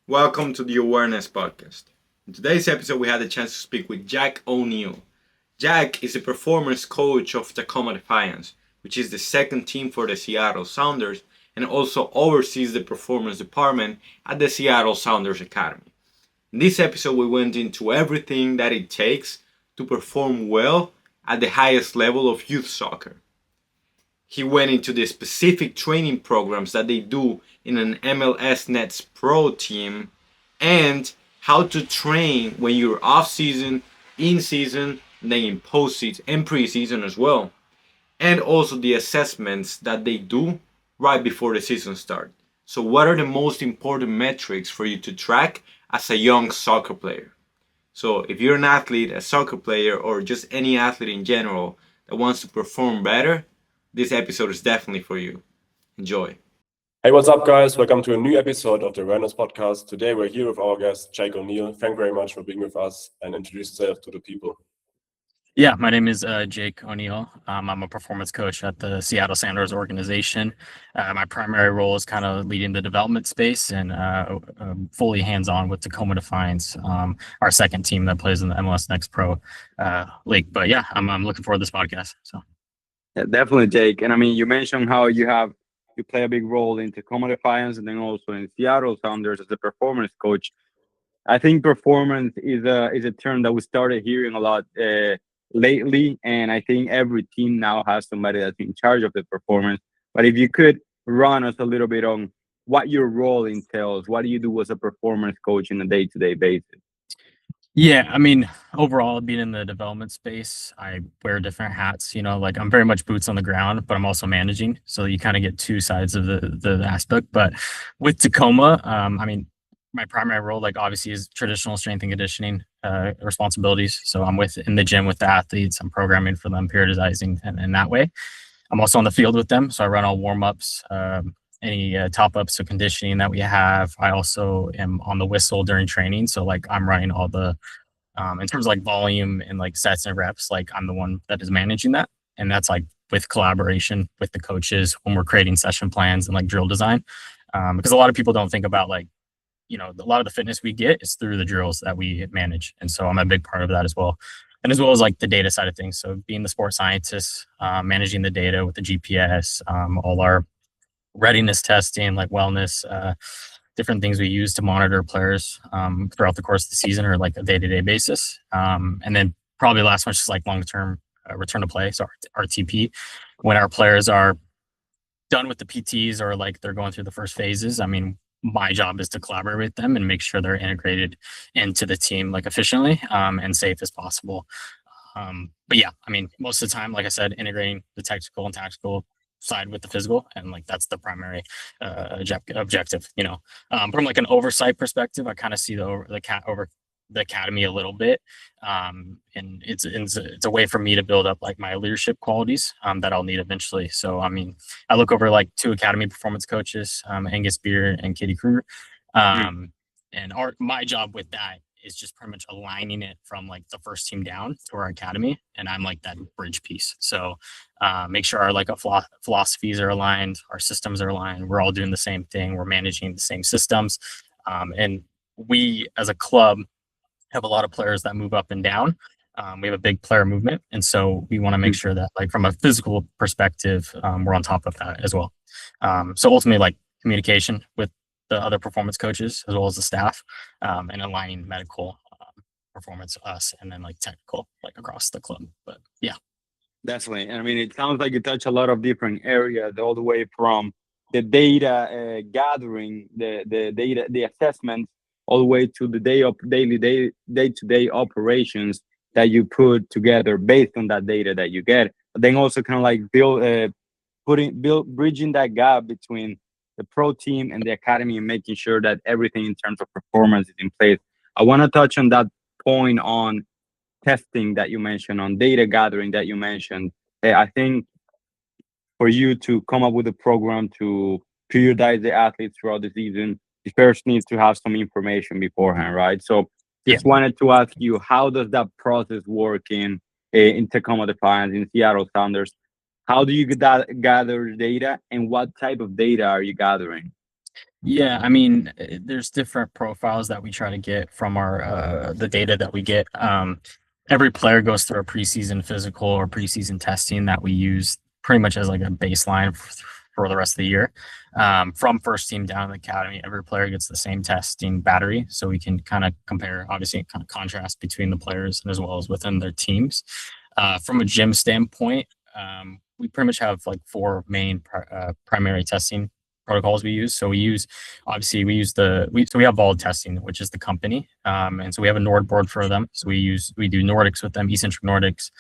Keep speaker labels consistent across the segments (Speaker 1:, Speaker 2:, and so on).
Speaker 1: Welcome to the Awareness Podcast. In today's episode, we had a chance to speak with Jack O'Neill. Jack is a performance coach of Tacoma Defiance, which is the second team for the Seattle Sounders and also oversees the performance department at the Seattle Sounders Academy. In this episode, we went into everything that it takes to perform well at the highest level of youth soccer. He went into the specific training programs that they do in an MLS Nets Pro team and how to train when you're off season, in season, and then in postseason and preseason as well. And also the assessments that they do right before the season starts. So, what are the most important metrics for you to track as a young soccer player? So, if you're an athlete, a soccer player, or just any athlete in general that wants to perform better, this episode is definitely for you. Enjoy.
Speaker 2: Hey, what's up, guys? Welcome to a new episode of the Awareness Podcast. Today, we're here with our guest, Jake O'Neill. Thank you very much for being with us and introduce yourself to the people.
Speaker 3: Yeah, my name is Jake O'Neill. I'm a performance coach at the Seattle Sounders organization. My primary role is kind of leading the development space and fully hands-on with Tacoma Defiance, our second team that plays in the MLS Next Pro League. But yeah, I'm looking forward to this podcast. So.
Speaker 4: Yeah, definitely, Jake. And I mean, you mentioned how you play a big role in Tacoma Defiance and then also in Seattle Sounders as a performance coach. I think performance is a term that we started hearing a lot lately, and I think every team now has somebody that's in charge of the performance. But if you could run us a little bit on what your role entails, what do you do as a performance coach on a day-to-day basis?
Speaker 3: Yeah, I mean, overall, being in the development space, I wear different hats. Like I'm very much boots on the ground, but I'm also managing. So you kind of get two sides of the aspect. But with Tacoma, I mean, my primary role, like obviously, is traditional strength and conditioning responsibilities. So I'm in the gym with the athletes. I'm programming for them, periodizing, and that way. I'm also on the field with them, so I run all warm ups. Any top ups of conditioning that we have. I also am on the whistle during training. So like I'm running all the, in terms of like volume and like sets and reps, like I'm the one that is managing that. And that's like with collaboration with the coaches when we're creating session plans and like drill design. Because a lot of people don't think about like, a lot of the fitness we get is through the drills that we manage. And so I'm a big part of that as well. And as well as like the data side of things. So being the sports scientist, managing the data with the GPS, all our readiness testing, like wellness, different things we use to monitor players throughout the course of the season or like a day-to-day basis. And then probably last one is just like long-term return to play, so RTP, when our players are done with the PTs or like they're going through the first phases. I mean, my job is to collaborate with them and make sure they're integrated into the team like efficiently and safe as possible. But yeah, I mean, most of the time, like I said, integrating the technical and tactical side with the physical, and like that's the primary objective. From like an oversight perspective, I kind of see over the academy a little bit, and it's a way for me to build up like my leadership qualities that I'll need eventually. So I mean, I look over like two academy performance coaches, Angus Beer and Katie Kruger, and my job with that is just pretty much aligning it from like the first team down to our academy, and I'm like that bridge piece. So make sure our like philosophies are aligned, our systems are aligned, we're all doing the same thing, we're managing the same systems, and we as a club have a lot of players that move up and down. We have a big player movement, and so we want to make sure that like from a physical perspective, we're on top of that as well. So ultimately, like communication with the other performance coaches as well as the staff, and aligning medical performance, us, and then like technical, like across the club. But yeah.
Speaker 4: Definitely. And I mean, it sounds like you touch a lot of different areas, all the way from the data gathering, the data, the assessments, all the way to the day-to-day operations that you put together based on that data that you get. But then also kind of like bridging that gap between the pro team and the academy and making sure that everything in terms of performance is in place. I want to touch on that point on testing that you mentioned, on data gathering that you mentioned. I think for you to come up with a program to periodize the athletes throughout the season, you first need to have some information beforehand, right? So just wanted to ask you, how does that process work in Tacoma Defiance, in Seattle Sounders? How do you gather data, and what type of data are you gathering?
Speaker 3: Yeah, I mean, there's different profiles that we try to get from our the data that we get. Every player goes through a preseason physical or preseason testing that we use pretty much as like a baseline for the rest of the year. From first team down to the academy, every player gets the same testing battery, so we can kind of compare, obviously, kind of contrast between the players and as well as within their teams. From a gym standpoint, we pretty much have like four main primary testing protocols we use. So we use, obviously we use so we have Vault Testing, which is the company. And so we have a Nord board for them. So we do Nordics with them, eccentric Nordics.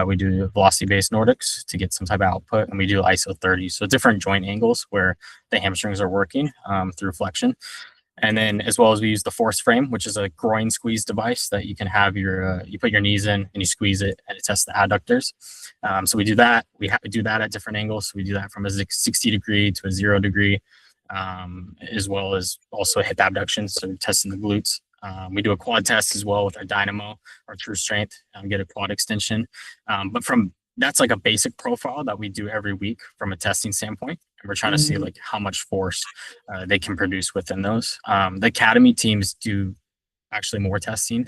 Speaker 3: We do velocity based Nordics to get some type of output, and we do ISO 30. So different joint angles where the hamstrings are working through flexion. And then as well as we use the force frame, which is a groin squeeze device that you can have you put your knees in and you squeeze it and it tests the adductors. So we do that. We have to do that at different angles. So we do that from a 60 degree to a 0 degree, as well as also hip abductions. So testing the glutes. We do a quad test as well with our dynamo, our true strength, get a quad extension. But that's like a basic profile that we do every week from a testing standpoint. And we're trying to see like how much force they can produce within those. The academy teams do actually more testing.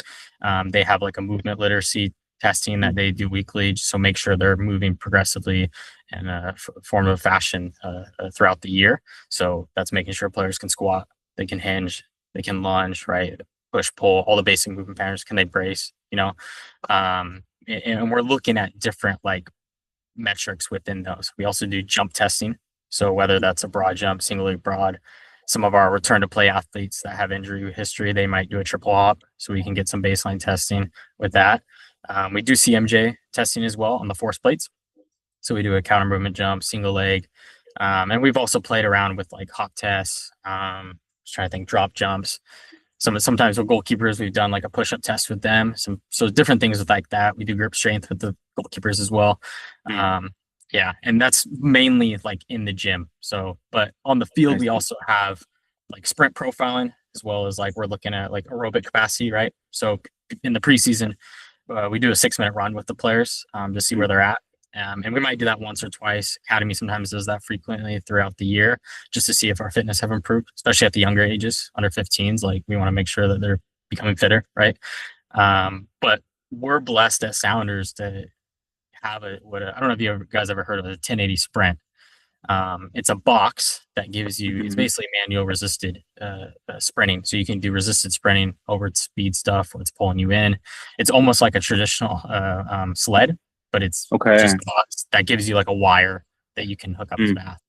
Speaker 3: They have like a movement literacy testing that they do weekly, so make sure they're moving progressively in a form of fashion throughout the year. So that's making sure players can squat, they can hinge, they can lunge, right? Push, pull, all the basic movement patterns. Can they brace? And we're looking at different like metrics within those. We also do jump testing. So whether that's a broad jump, single leg broad, some of our return to play athletes that have injury history, they might do a triple hop. So we can get some baseline testing with that. We do CMJ testing as well on the force plates. So we do a counter movement jump, single leg. And we've also played around with like hop tests, just trying to think, drop jumps. Sometimes with goalkeepers, we've done like a push-up test with them. So different things with like that. We do grip strength with the goalkeepers as well. Yeah, and that's mainly like in the gym. So, but on the field, we also have like sprint profiling as well as like we're looking at like aerobic capacity, right? So in the preseason, we do a 6-minute run with the players to see where they're at. And we might do that once or twice. Academy sometimes does that frequently throughout the year just to see if our fitness have improved, especially at the younger ages, under 15s. Like we want to make sure that they're becoming fitter, right? But we're blessed at Sounders to have I don't know if you guys ever heard of a 1080 sprint. It's a box that gives you, it's basically manual resisted sprinting. So you can do resisted sprinting over its speed stuff, what's pulling you in. It's almost like a traditional sled, but it's just a box that gives you like a wire that you can hook up to the athlete.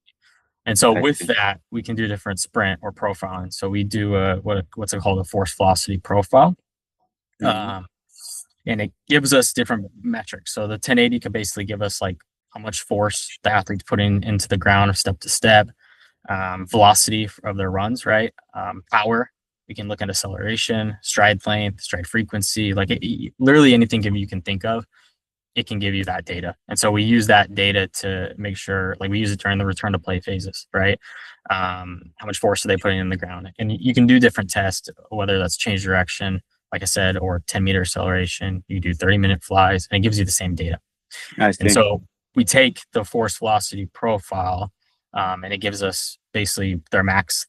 Speaker 3: And so with that, we can do different sprint or profiling. So we do what's it called, a force velocity profile. And it gives us different metrics. So the 1080 can basically give us like how much force the athlete's putting into the ground step to step, velocity of their runs, right? Power, we can look at acceleration, stride length, stride frequency, like literally anything you can think of, it can give you that data. And so we use that data to make sure, like we use it during the return to play phases, right? How much force are they putting in the ground? And you can do different tests, whether that's change direction, like I said, or 10-meter acceleration. You do 30-minute flies, and it gives you the same data. And so we take the force velocity profile, and it gives us basically their max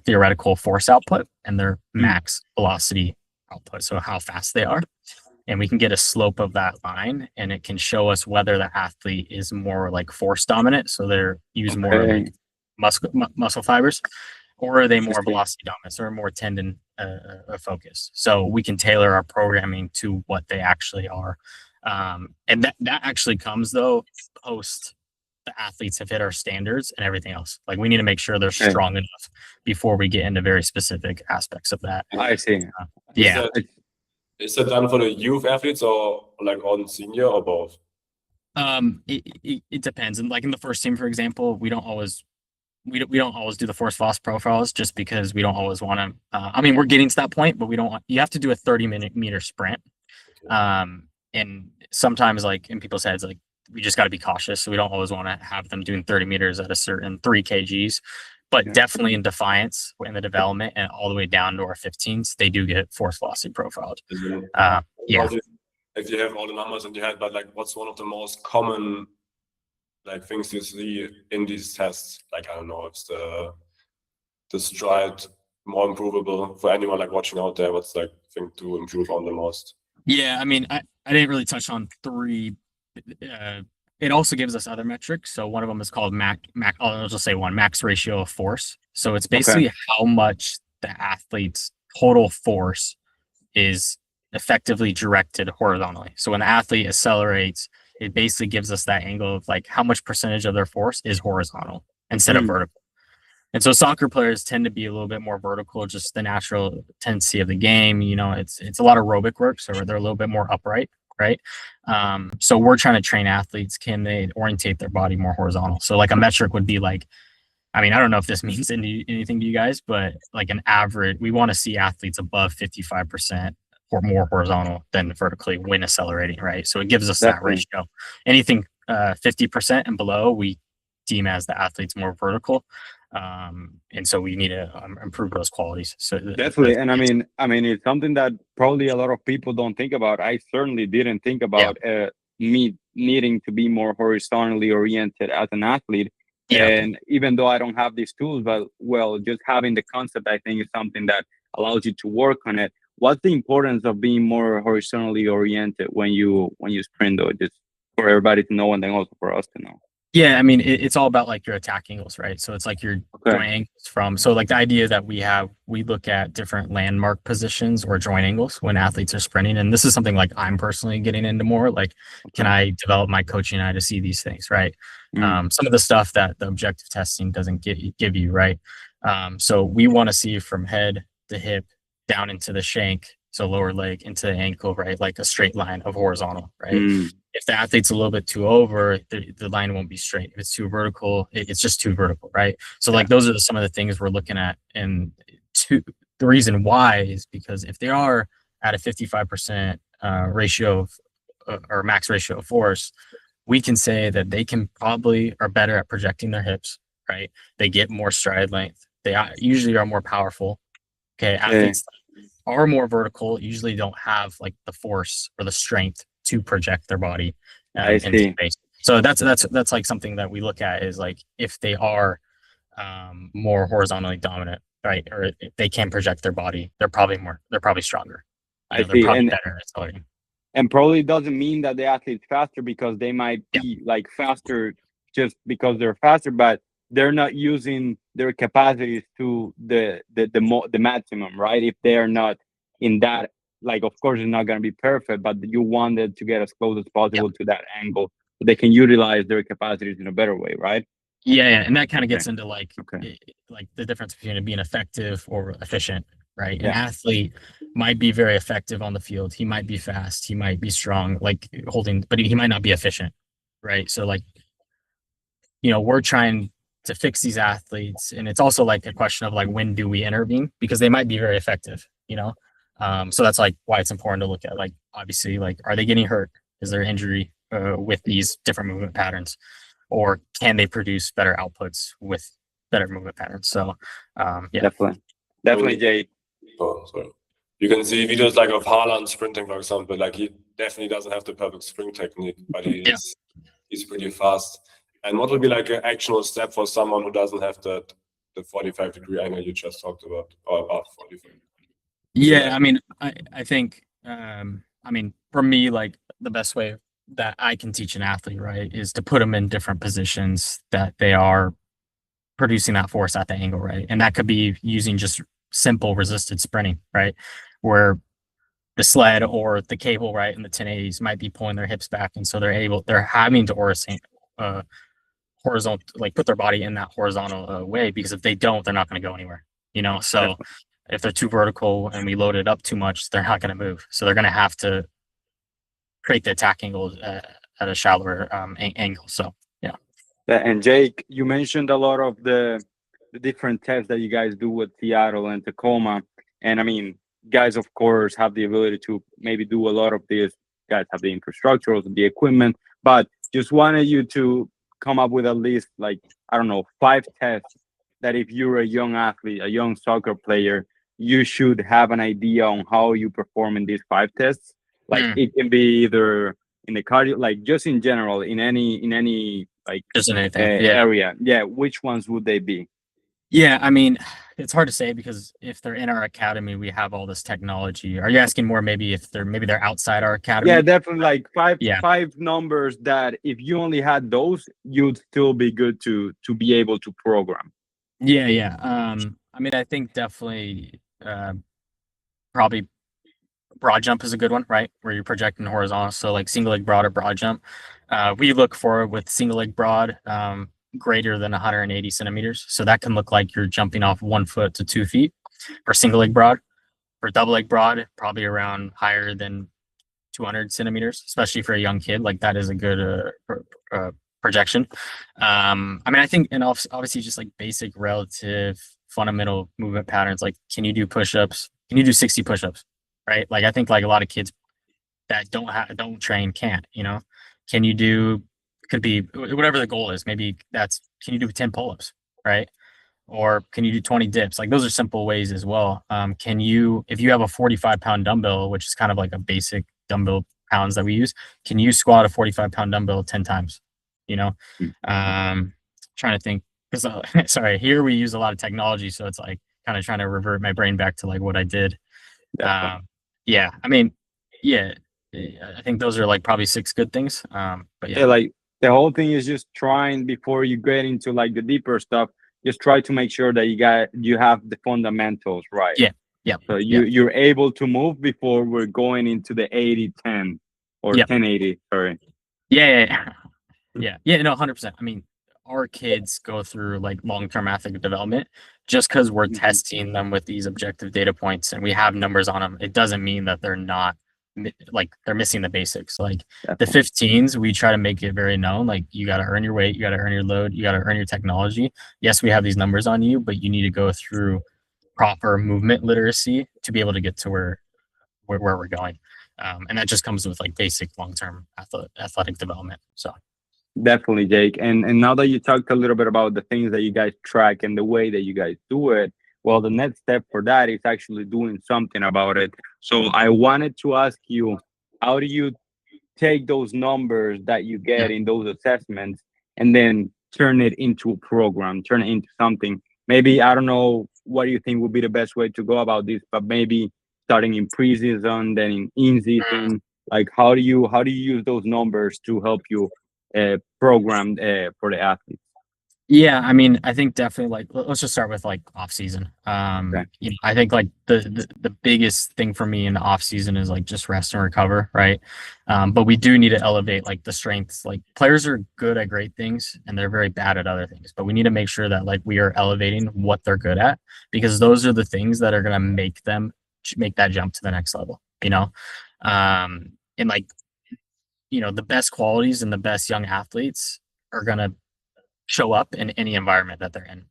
Speaker 3: theoretical force output and their max velocity output. So how fast they are. And we can get a slope of that line, and it can show us whether the athlete is more like force dominant. So they're using more like muscle fibers, or are they more velocity dominant or more tendon focused? So we can tailor our programming to what they actually are. And that actually comes though post the athletes have hit our standards and everything else. Like we need to make sure they're strong enough before we get into very specific aspects of that.
Speaker 4: I see.
Speaker 3: Yeah.
Speaker 2: Is that done for the youth athletes or like on senior or both?
Speaker 3: It depends. And like in the first team, for example, we don't always do the force velocity profiles just because we don't always want to. I mean, we're getting to that point, but we don't want. You have to do a 30-meter sprint. And sometimes, like in people's heads, like we just got to be cautious. So we don't always want to have them doing 30 meters at a certain 3 kgs. But definitely in Defiance, in the development and all the way down to our 15s, they do get force velocity profiled. Yeah.
Speaker 2: If you have all the numbers in your head, but like, what's one of the most common like things you see in these tests? Like, I don't know, it's the, I don't know, like the 1080 sprint, or like what else? Like, what are the most common like things you see?
Speaker 3: Yeah. I mean, it depends. And like in the first team, for example, we don't always do the force velocity profiles just because we don't always want to. I mean, we're getting to that point, but we don't. You have to do a 30-meter sprint. And
Speaker 2: the stride more improvable for anyone like watching out there? What's like thing to improve on the most?
Speaker 3: Yeah, I mean, I didn't really touch on three. It also gives us other metrics. So one of them is called I'll just say one, max ratio of force. So it's basically how much the athlete's total force is effectively directed horizontally. So when the athlete accelerates, it basically gives us that angle of like how much percentage of their force is horizontal instead of vertical. And so soccer players tend to be a little bit more vertical, just the natural tendency of the game. You know, it's a lot of aerobic work, so they're a little bit more upright, right? So we're trying to train athletes. Can they orientate their body more horizontal? So like a metric would be like, I mean, I don't know if this means anything to you guys, but like an average, we want to see athletes above 55% or more horizontal than vertically when accelerating, right? So it gives us that ratio. Anything 50% and below, we deem as the athlete's more vertical. And so we need to improve those qualities. So
Speaker 4: definitely. And I mean, it's something that probably a lot of people don't think about. I certainly didn't think about me needing to be more horizontally oriented as an athlete. Yeah. And even though I don't have these tools, but just having the concept, I think, is something that allows you to work on it. What's the importance of being more horizontally oriented when you sprint, though, just for everybody to know and then also for us to know?
Speaker 3: Yeah, I mean, it's all about like your attack angles, right? So it's like your joint angles so like the idea that we look at different landmark positions or joint angles when athletes are sprinting. And this is something like I'm personally getting into more, like, can I develop my coaching eye to see these things, right? Some of the stuff that the objective testing doesn't give you, right? So we want to see from head to hip down into the shank, so lower leg into the ankle, right? Like a straight line of horizontal, right? If the athlete's a little bit too over, the line won't be straight. If it's too vertical, it's just too vertical, right? So like those are some of the things we're looking at. And the reason why is because if they are at a 55% ratio of, or max ratio of force, we can say that they can probably are better at projecting their hips, right? They get more stride length. They usually are more powerful. Okay, athletes are more vertical, usually don't have like the force or the strength to project their body into space. So that's like something that we look at is like if they are more horizontally dominant, right? Or if they can project their body, they're probably stronger. They're probably better at accelerating.
Speaker 4: And probably doesn't mean that the athlete's faster because they might be like faster just because they're faster, but they're not using their capacities to the maximum, right? If they are not in that, like, of course, it's not going to be perfect, but you want it to get as close as possible to that angle so they can utilize their capacities in a better way, right?
Speaker 3: Yeah. And that kind of gets into like the difference between being effective or efficient, right? An athlete might be very effective on the field. He might be fast. He might be strong, like but he might not be efficient, right? So like, you know, we're trying to fix these athletes. And it's also like a question of like, when do we intervene? Because they might be very effective, you know? So that's like why it's important to look at, like, obviously, like, are they getting hurt? Is there injury with these different movement patterns? Or can they produce better outputs with better movement patterns? So,
Speaker 4: Definitely, Jay.
Speaker 2: Oh, sorry. You can see videos like of Haaland sprinting, for example. Like he definitely doesn't have the perfect sprint technique, but he's pretty fast. And what would be like an actionable step for someone who doesn't have the 45-degree angle you just talked about, or about 45?
Speaker 3: Yeah, I mean, I think, I mean, for me, like the best way that I can teach an athlete, right, is to put them in different positions that they are producing that force at the angle, right? And that could be using just simple resisted sprinting, right? Where the sled or the cable, right, and the 1080s might be pulling their hips back. And so they're having to horizontal, like put their body in that horizontal way, because if they don't, they're not going to go anywhere, you know? So if they're too vertical and we load it up too much, they're not going to move. So they're going to have to create the attack angle at a shallower angle. So, yeah.
Speaker 4: And Jake, you mentioned a lot of the different tests that you guys do with Seattle and Tacoma. And I mean, guys, of course, have the ability to maybe do a lot of this. Guys have the infrastructure, the equipment, but just wanted you to come up with at least, like, I don't know, 5 tests that if you're a young athlete, a young soccer player, you should have an idea on how you perform in these 5 tests. Like it can be either in the cardio, like just in general, in any like
Speaker 3: just in anything
Speaker 4: area. Yeah, which ones would they be?
Speaker 3: Yeah, I mean, it's hard to say because if they're in our academy, we have all this technology. Are you asking more maybe if they're outside our academy?
Speaker 4: Yeah, definitely like
Speaker 3: Yeah.
Speaker 4: five numbers that if you only had those, you'd still be good to be able to program.
Speaker 3: Yeah. I mean, I think definitely probably broad jump is a good one, right? Where you're projecting horizontal. So like single leg broad or broad jump. We look for with single leg broad greater than 180 centimeters. So that can look like you're jumping off 1 foot to 2 feet for single leg broad. For double leg broad, probably around higher than 200 centimeters, especially for a young kid. Like that is a good projection. I mean, I think, and obviously just like basic relative fundamental movement patterns. Like, can you do push-ups? Can you do 60 push-ups? Right? Like, I think like a lot of kids that don't train can't. Can you do? Could be whatever the goal is. Maybe can you do 10 pull-ups? Right? Or can you do 20 dips? Like those are simple ways as well. Can you, if you have a 45-pound dumbbell, which is kind of like a basic dumbbell pounds that we use, can you squat a 45-pound dumbbell 10 times? Trying to think because sorry, here we use a lot of technology, so it's like kind of trying to revert my brain back to like what I did. Yeah, I mean, yeah, I think those are like probably 6 good things. But yeah,
Speaker 4: Like the whole thing is just trying before you get into like the deeper stuff. Just try to make sure that you have the fundamentals right.
Speaker 3: Yeah.
Speaker 4: So you're able to move before we're going into the 80-10 or 10-80. Sorry.
Speaker 3: Yeah. No, 100%. I mean, our kids go through like long-term athletic development just because we're testing them with these objective data points and we have numbers on them. It doesn't mean that they're not like they're missing the basics. Like the 15s, we try to make it very known. Like you got to earn your weight, you got to earn your load, you got to earn your technology. Yes, we have these numbers on you, but you need to go through proper movement literacy to be able to get to where we're going. And that just comes with like basic long-term athletic development. So.
Speaker 4: Definitely, Jake. And now that you talked a little bit about the things that you guys track and the way that you guys do it, well, the next step for that is actually doing something about it. So I wanted to ask you, how do you take those numbers that you get in those assessments and then turn it into a program, turn it into something? Maybe, I don't know, what do you think would be the best way to go about this, but maybe starting in preseason, then in season, like how do you use those numbers to help you program for the athletes?
Speaker 3: Yeah, I mean, I think definitely like let's just start with like off season. I think like the biggest thing for me in the off season is like just rest and recover, right? But we do need to elevate like the strengths. Like players are good at great things and they're very bad at other things, but we need to make sure that like we are elevating what they're good at because those are the things that are going to make them make that jump to the next level, and like the best qualities and the best young athletes are going to show up in any environment that they're in,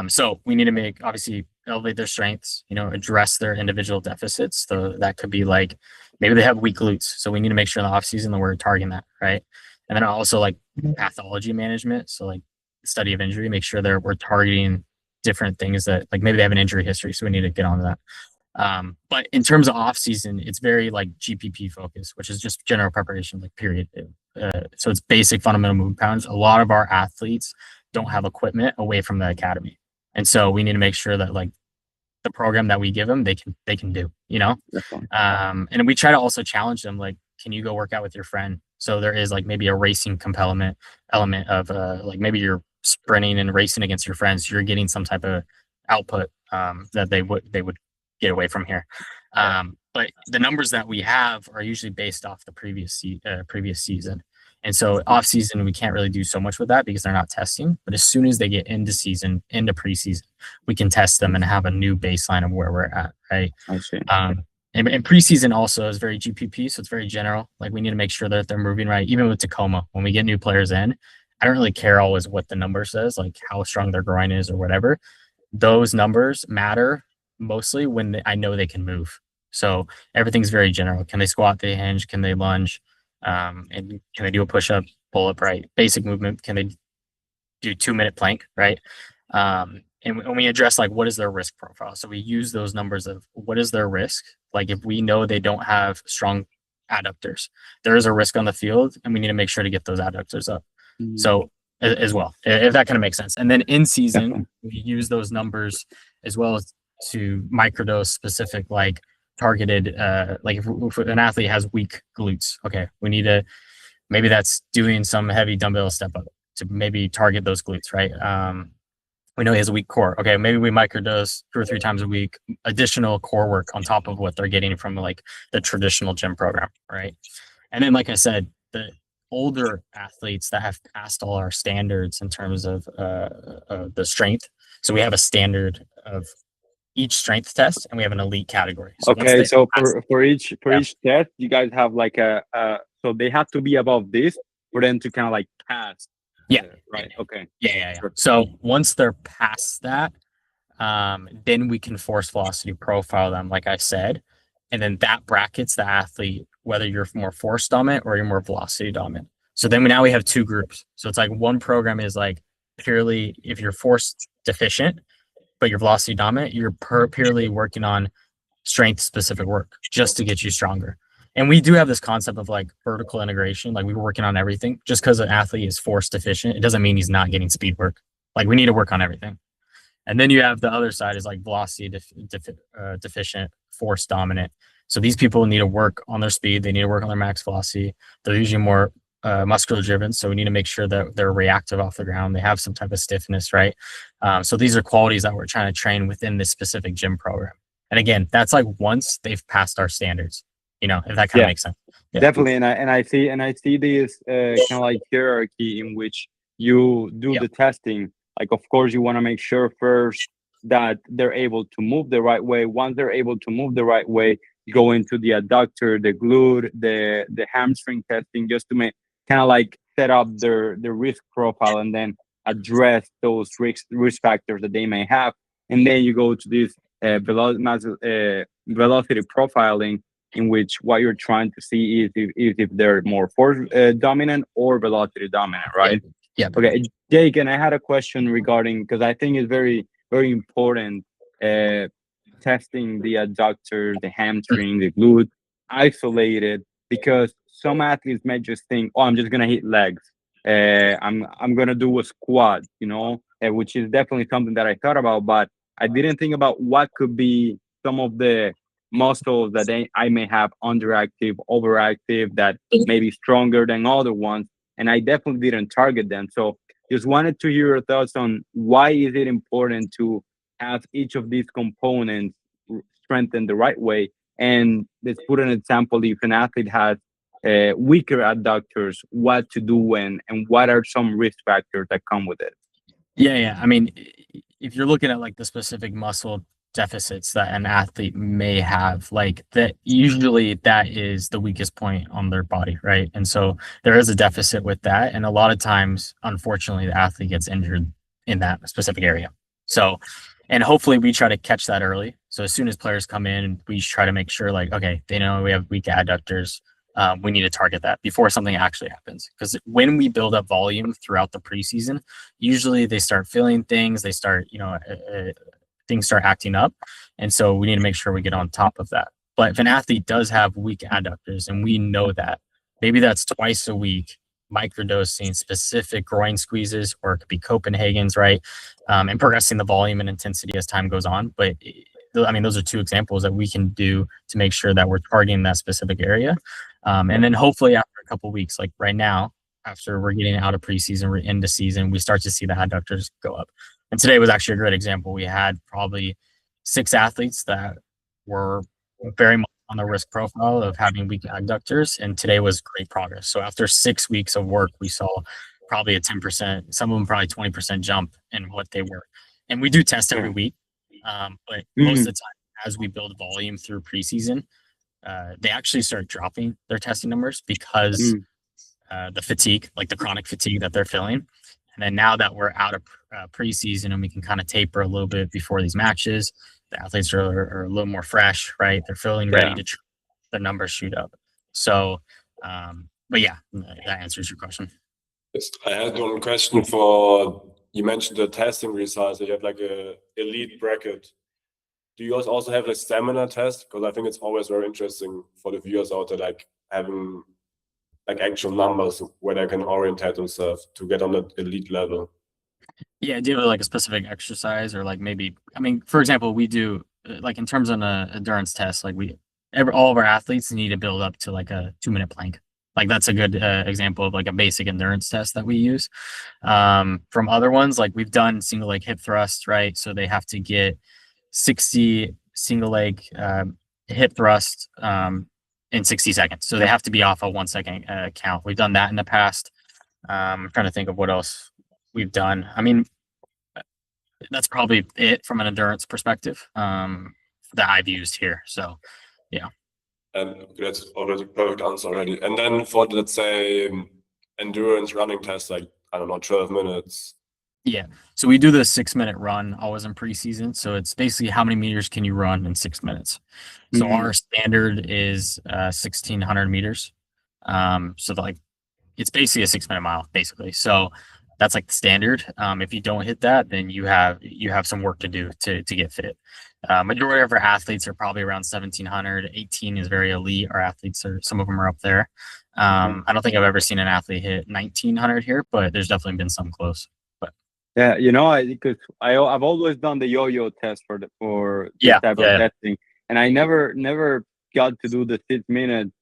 Speaker 3: so we need to obviously elevate their strengths, address their individual deficits. So that could be like, maybe they have weak glutes. So we need to make sure in the off season that we're targeting that. Right. And then also like pathology management. So like study of injury, make sure that we're targeting different things that like maybe they have an injury history. So we need to get on that. But in terms of off season, it's very like GPP focus, which is just general preparation, like period. So it's basic fundamental movement patterns. A lot of our athletes don't have equipment away from the academy. And so we need to make sure that like the program that we give them, they can do, and we try to also challenge them. Like, can you go work out with your friend? So there is like maybe a racing element of like maybe you're sprinting and racing against your friends. You're getting some type of output that they would get away from here. But the numbers that we have are usually based off the previous season. And so off season, we can't really do so much with that because they're not testing. But as soon as they get into preseason, we can test them and have a new baseline of where we're at. Right.
Speaker 4: I see.
Speaker 3: And preseason also is very GPP. So it's very general. Like we need to make sure that they're moving right. Even with Tacoma, when we get new players in, I don't really care always what the number says, like how strong their groin is or whatever. Those numbers matter mostly when I know they can move. So everything's very general. Can they squat? They hinge? Can they lunge? And can they do a push-up, pull-up? Right. Basic movement. Can they do 2-minute plank? Right. And when we address like what is their risk profile, so we use those numbers of what is their risk. Like if we know they don't have strong adductors, there is a risk on the field, and we need to make sure to get those adductors up. So as well, if that kind of makes sense. And then in season,
Speaker 4: Definitely.
Speaker 3: we use those numbers as well as to microdose specific, like targeted, like if an athlete has weak glutes, okay, we need to, maybe that's doing some heavy dumbbell step up to maybe target those glutes, right? We know he has a weak core. Okay, maybe we microdose 2 or 3 times a week, additional core work on top of what they're getting from like the traditional gym program, right? And then, like I said, the older athletes that have passed all our standards in terms of the strength. So we have a standard of each strength test, and we have an elite category. So
Speaker 4: Okay, so
Speaker 3: pass,
Speaker 4: for each
Speaker 3: Yeah.
Speaker 4: test, you guys have like a so they have to be above this for them to kind of like pass.
Speaker 3: Yeah.
Speaker 4: Right. Okay.
Speaker 3: Yeah. So once they're past that, then we can force velocity profile them, like I said, and then that brackets the athlete whether you're more force dominant or you're more velocity dominant. So then now we have 2 groups. So it's like one program is like purely if you're force deficient, but you're velocity dominant, you're purely working on strength specific work just to get you stronger. And we do have this concept of like vertical integration. Like we were working on everything. Just because an athlete is force deficient, it doesn't mean he's not getting speed work. Like we need to work on everything. And then you have the other side is like velocity deficient, force dominant. So these people need to work on their speed. They need to work on their max velocity. They're usually more muscular driven. So we need to make sure that they're reactive off the ground. They have some type of stiffness, right? So these are qualities that we're trying to train within this specific gym program. And again, that's like once they've passed our standards, if that kind of makes sense. Yeah.
Speaker 4: Definitely. And I see this kind of like hierarchy in which you do the testing. Like, of course, you want to make sure first that they're able to move the right way. Once they're able to move the right way, go into the adductor, the glute, the hamstring testing, just to make kind of like set up their risk profile and then address those risk factors that they may have. And then you go to this velocity profiling, in which what you're trying to see is if they're more force dominant or velocity dominant, right?
Speaker 3: Yeah.
Speaker 4: Okay, Jake, and I had a question regarding, because I think it's very, very important, testing the adductor, the hamstring, the glute, isolated, because some athletes may just think, oh, I'm just gonna hit legs. I'm gonna do a squat, which is definitely something that I thought about, but I didn't think about what could be some of the muscles that I may have underactive, overactive, that may be stronger than other ones. And I definitely didn't target them. So just wanted to hear your thoughts on why is it important to have each of these components strengthened the right way. And let's put an example, if an athlete has weaker adductors, what to do when, and what are some risk factors that come with it?
Speaker 3: Yeah. I mean, if you're looking at like the specific muscle deficits that an athlete may have, like that, usually that is the weakest point on their body, right? And so there is a deficit with that. And a lot of times, unfortunately, the athlete gets injured in that specific area. So, and hopefully we try to catch that early. So as soon as players come in, we try to make sure like, okay, they know we have weak adductors. We need to target that before something actually happens. Because when we build up volume throughout the preseason, usually they start feeling things, they start, things start acting up. And so we need to make sure we get on top of that. But if an athlete does have weak adductors and we know that, maybe that's twice a week, microdosing specific groin squeezes, or it could be Copenhagen's, right? And progressing the volume and intensity as time goes on. But I mean, those are 2 examples that we can do to make sure that we're targeting that specific area. And then hopefully after a couple of weeks, like right now, after we're getting out of preseason, we're into season, we start to see the adductors go up. And today was actually a great example. We had probably 6 athletes that were very much on the risk profile of having weak adductors, and today was great progress. So after 6 weeks of work, we saw probably a 10%, some of them probably 20% jump in what they were. And we do test every week, but most of the time, as we build volume through preseason, they actually start dropping their testing numbers because the fatigue, like the chronic fatigue that they're feeling. And then now that we're out of preseason and we can kind of taper a little bit before these matches, the athletes are a little more fresh, right? They're feeling ready to their numbers shoot up. So, but yeah, that answers your question.
Speaker 2: Yes, I had one question for, you mentioned the testing results. You have like a elite bracket. Do you also have a stamina test? Because I think it's always very interesting for the viewers out there, like having like actual numbers where they can orientate themselves to get on the elite level?
Speaker 3: Yeah, do you have like a specific exercise or like maybe, I mean, for example, we do like in terms of an endurance test, like all of our athletes need to build up to like a 2-minute plank. Like that's a good example of like a basic endurance test that we use. From other ones, like we've done single leg hip thrust, right? So they have to get 60 single leg hip thrust in 60 seconds. So they have to be off a 1 second count. We've done that in the past. I'm trying to think of what else we've done. I mean, that's probably it from an endurance perspective that I've used here. So, yeah.
Speaker 2: And that's already perfect answer already. And then for, let's say, endurance running tests, like, I don't know, 12 minutes.
Speaker 3: Yeah. So we do the 6-minute run always in preseason. So it's basically how many meters can you run in 6 minutes. So our standard is 1,600 meters. So like it's basically a 6-minute mile, basically. So that's like the standard. If you don't hit that, then you have some work to do to get fit. Majority of our athletes are probably around 1,700. 18 is very elite. Our athletes some of them are up there. I don't think I've ever seen an athlete hit 1,900 here, but there's definitely been some close. But
Speaker 4: yeah, because I've always done the yo-yo test for this type of testing, and I never got to do the 6-minute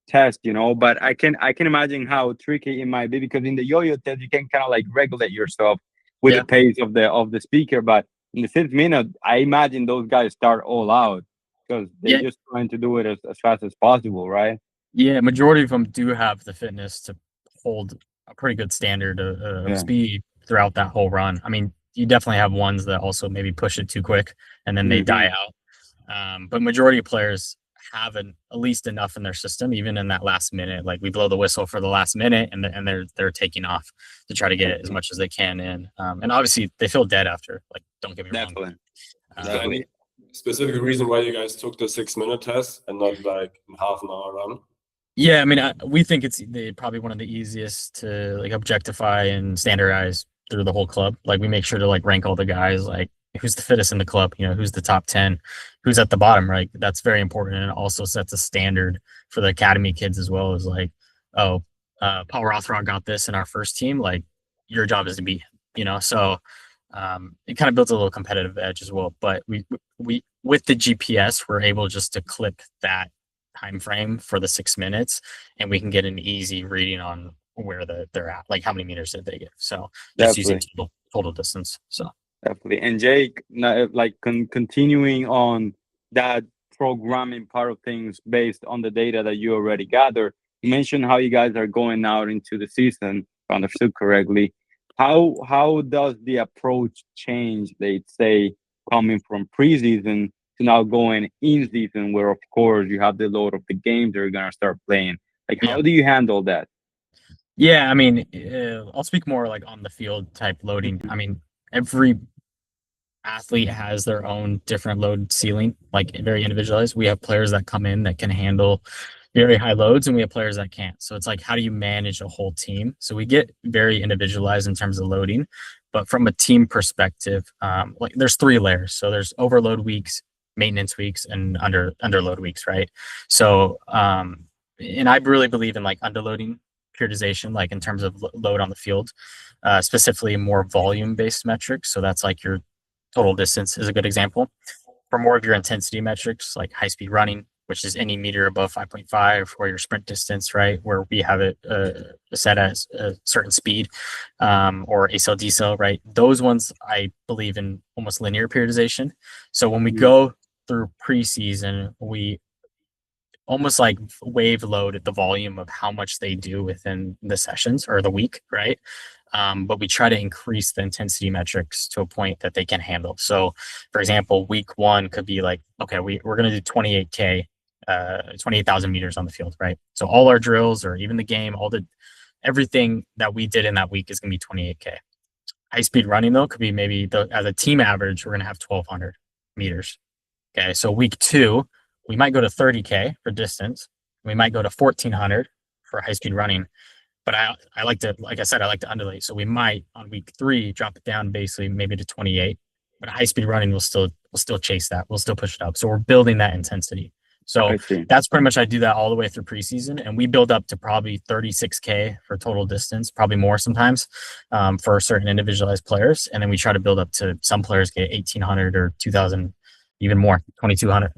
Speaker 4: test, but I can imagine how tricky it might be, because in the yo-yo test you can kind of like regulate yourself with the pace of the speaker, but in the 6-minute I imagine those guys start all out because they're just trying to do it as fast as possible, right?
Speaker 3: Yeah, majority of them do have the fitness to hold a pretty good standard of speed throughout that whole run. I mean, you definitely have ones that also maybe push it too quick and then they die out. But majority of players have at least enough in their system, even in that last minute. Like we blow the whistle for the last minute, and they're taking off to try to get as much as they can in. And obviously, they feel dead after. Like, don't get me wrong.
Speaker 2: Is there any specific reason why you guys took the 6-minute test and not like half an hour run?
Speaker 3: Yeah, I mean, we think it's probably one of the easiest to like objectify and standardize through the whole club. Like we make sure to like rank all the guys, like who's the fittest in the club, who's the top 10, who's at the bottom, right? That's very important. And it also sets a standard for the academy kids as well, as like, Paul Rothrock got this in our first team. Like your job is to beat him, so it kind of builds a little competitive edge as well. But we with the GPS, we're able just to clip that time frame for the 6 minutes, and we can get an easy reading on where they're at, like how many meters did they get. So just using total distance. So
Speaker 4: definitely. And Jake, like continuing on that programming part of things based on the data that you already gathered, you mentioned how you guys are going out into the season, if I understood correctly. How does the approach change, they'd say, coming from preseason to now going in season, where of course you have the load of the games that you're gonna start playing? Like, how do you handle that?
Speaker 3: Yeah, I mean, I'll speak more like on the field type loading. I mean, every athlete has their own different load ceiling, like very individualized. We have players that come in that can handle very high loads, and we have players that can't. So it's like, how do you manage a whole team? So we get very individualized in terms of loading, but from a team perspective, like there's 3 layers. So there's overload weeks, maintenance weeks, and underload weeks, right? So, and I really believe in like underloading periodization, like in terms of load on the field, specifically more volume-based metrics. So that's like your total distance is a good example. For more of your intensity metrics, like high-speed running, which is any meter above 5.5, or your sprint distance, right, where we have it set as a certain speed, or ACL, decel, right? Those ones I believe in almost linear periodization. So when we go through preseason, we almost like wave load at the volume of how much they do within the sessions or the week, right? But we try to increase the intensity metrics to a point that they can handle. So, for example, week 1 could be like, okay, we're going to do 28K, 28,000 meters on the field, right? So all our drills, or even the game, everything that we did in that week is going to be 28K. High speed running though could be maybe as a team average, we're going to have 1,200 meters. Okay, so week 2, we might go to 30K for distance. We might go to 1,400 for high speed running. But I like to, like I said, I like to undulate. So we might on week 3 drop it down basically maybe to 28. But high speed running will still chase that. We'll still push it up. So we're building that intensity So
Speaker 4: I see.
Speaker 3: that's pretty much, I do that all the way through preseason, and we build up to probably 36K for total distance, probably more sometimes, for certain individualized players. And then we try to build up to, some players get 1,800 or 2,000, even more, 2,200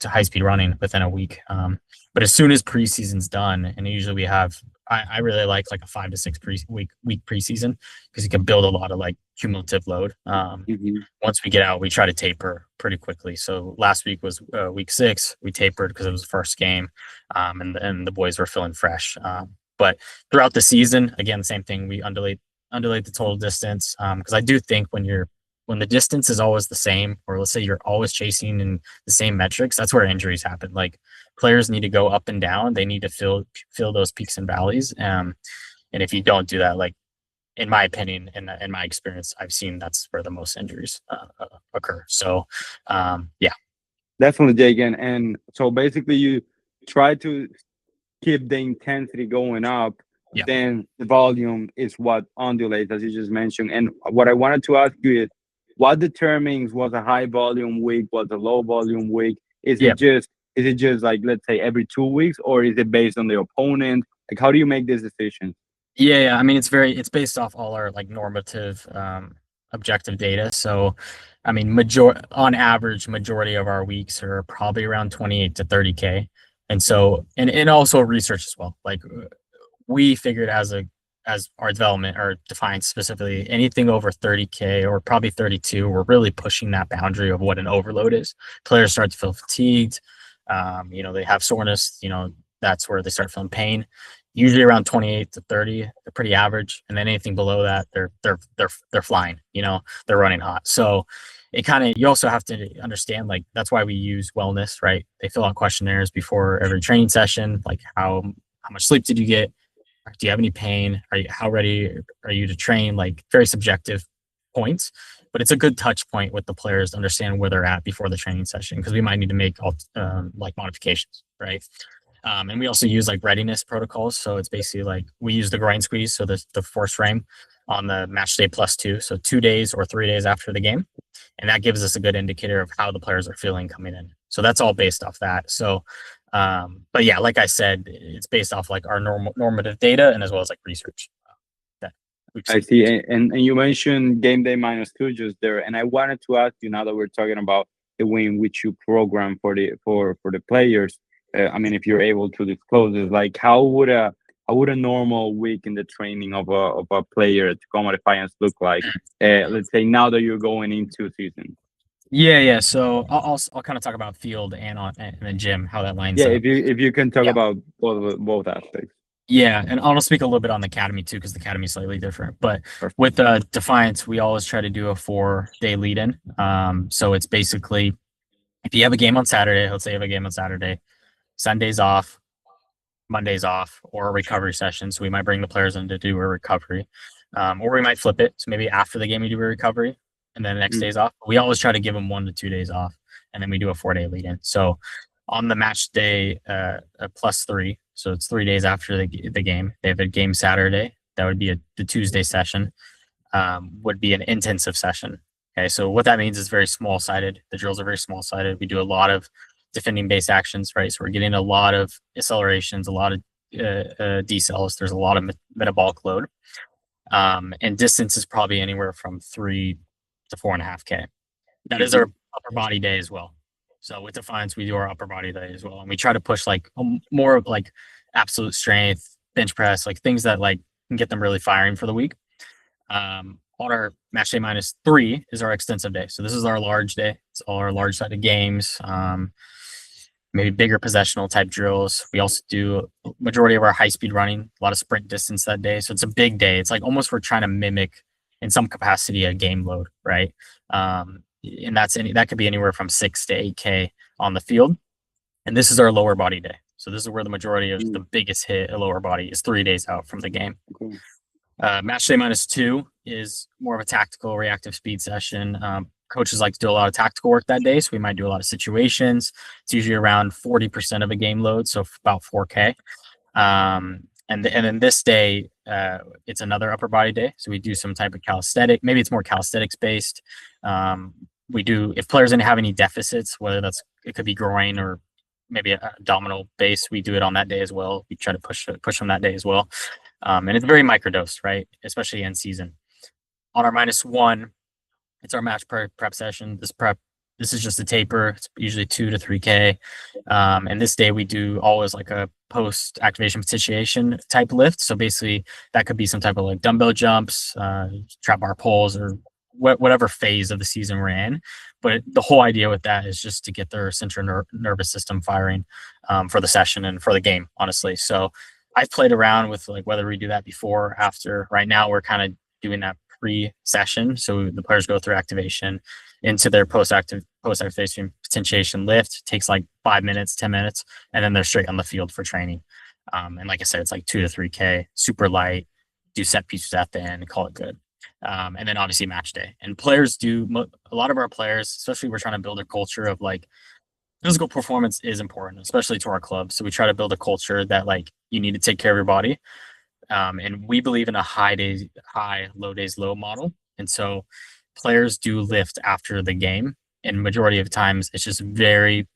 Speaker 3: to high speed running within a week. But as soon as preseason's done, and usually we have, I really like a 5 to 6 week preseason, because you can build a lot of like cumulative load. Once we get out, we try to taper pretty quickly. So last week was week 6. We tapered because it was the first game, and the boys were feeling fresh. But throughout the season, again, the same thing. We undulate the total distance, because I do think when the distance is always the same, or let's say you're always chasing in the same metrics, that's where injuries happen. Like, players need to go up and down. They need to feel those peaks and valleys. And if you don't do that, like, in my opinion, in my experience, I've seen that's where the most injuries occur. So, yeah.
Speaker 4: Definitely, Jake. And so basically you try to keep the intensity going up,
Speaker 3: Yeah.
Speaker 4: then the volume is what undulates, as you just mentioned. And what I wanted to ask you is, what determines what's a high volume week, what's a low volume week? Is it just like, let's say, every 2 weeks, or is it based on the opponent? Like, how do you make this decision?
Speaker 3: Yeah. I mean, it's based off all our like normative, objective data. So, I mean, on average, majority of our weeks are probably around 28 to 30K. And so, and also research as well. Like, we figured as our development, or Defiance specifically, anything over 30K or probably 32, we're really pushing that boundary of what an overload is. Players start to feel fatigued. They have soreness. That's where they start feeling pain. Usually around 28 to 30, they're pretty average. And then anything below that, they're flying. They're running hot. So you also have to understand, like, that's why we use wellness, right? They fill out questionnaires before every training session, like how much sleep did you get? Do you have any pain? How ready are you to train? Like, very subjective points, but it's a good touch point with the players to understand where they're at before the training session, because we might need to make like modifications, right? And we also use like readiness protocols. So it's basically like, we use the groin squeeze, so the force frame on the match day +2, so 2 days or 3 days after the game, and that gives us a good indicator of how the players are feeling coming in. So that's all based off that. So but yeah, like I said, it's based off like our normative data, and as well as like research.
Speaker 4: I see. And you mentioned game day -2 just there, and I wanted to ask you, now that we're talking about the way in which you program for the players, I mean, if you're able to disclose it, like, how would a normal week in the training of a player at Tacoma Defiance look like? Let's say now that you're going into season.
Speaker 3: Yeah. So I'll kind of talk about field and the gym, how that lines up.
Speaker 4: If you can talk about both aspects.
Speaker 3: Yeah, and I'll speak a little bit on the academy too, because the academy is slightly different. But with Defiance, we always try to do a 4-day lead-in. So it's basically, if you have a game on Saturday, let's say you have a game on Saturday, Sunday's off, Monday's off, or a recovery session. So we might bring the players in to do a recovery, or we might flip it. So maybe after the game we do a recovery, and then the next day's off. We always try to give them 1 to 2 days off, and then we do a 4-day lead-in. So on the match day +3, so it's 3 days after the game. They have a game Saturday. That would be the Tuesday session, would be an intensive session. Okay, so what that means is very small-sided. The drills are very small-sided. We do a lot of defending-based actions, right? So we're getting a lot of accelerations, a lot of decels. There's a lot of metabolic load. And distance is probably anywhere from 3 to 4.5K. That is our upper body day as well. So with Defiance, we do our upper body day as well, and we try to push like more of like absolute strength, bench press, like things that like can get them really firing for the week. On our match day -3 is our extensive day. So this is our large day. It's all our large sided games, maybe bigger possessional type drills. We also do majority of our high speed running, a lot of sprint distance that day. So it's a big day. It's like almost we're trying to mimic in some capacity a game load, right? And that could be anywhere from 6 to 8K on the field. And this is our lower body day. So this is where the majority of the biggest hit a lower body is 3 days out from the game. Match day -2 is more of a tactical reactive speed session. Coaches like to do a lot of tactical work that day. So we might do a lot of situations. It's usually around 40% of a game load. So about 4K. And then this day, it's another upper body day. So we do some type of calisthenic. Maybe it's more calisthenics based. We do, if players didn't have any deficits, whether it could be groin or maybe a abdominal base, we do it on that day as well. We try to push them that day as well. And it's very microdose, right? Especially in season. On our -1, it's our match prep session. This is just a taper. It's usually 2 to 3K. And this day we do always like a post activation potentiation type lift. So basically that could be some type of like dumbbell jumps, trap bar pulls, or whatever phase of the season we're in. But the whole idea with that is just to get their central nervous system firing for the session and for the game, honestly. So I've played around with like whether we do that before or after. Right now we're kind of doing that pre-session. So the players go through activation into their post-activation potentiation lift. It takes like 5 minutes, 10 minutes, and then they're straight on the field for training. And like I said, it's like 2 to 3K, super light, do set pieces at the end, call it good. And then obviously match day. And players a lot of our players, especially we're trying to build a culture of like physical performance is important, especially to our club. So we try to build a culture that like you need to take care of your body. And we believe in a high, low days, low model. And so players do lift after the game. And majority of times it's just very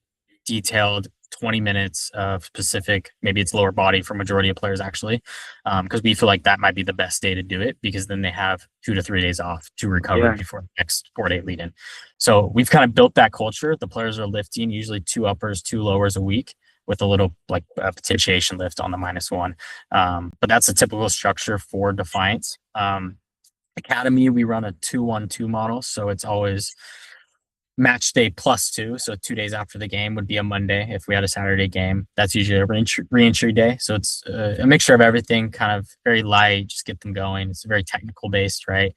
Speaker 3: detailed 20 minutes of specific, maybe it's lower body for majority of players actually. Because we feel like that might be the best day to do it, because then they have 2 to 3 days off to recover before the next 4-day lead in. So we've kind of built that culture. The players are lifting usually 2 uppers, 2 lowers a week, with a little like potentiation lift on the -1. But that's a typical structure for Defiance. Academy, we run a 2-1-2 model. So it's always match day +2. So 2 days after the game would be a Monday. If we had a Saturday game, that's usually a re-entry day. So it's a mixture of everything, kind of very light, just get them going. It's very technical based, right?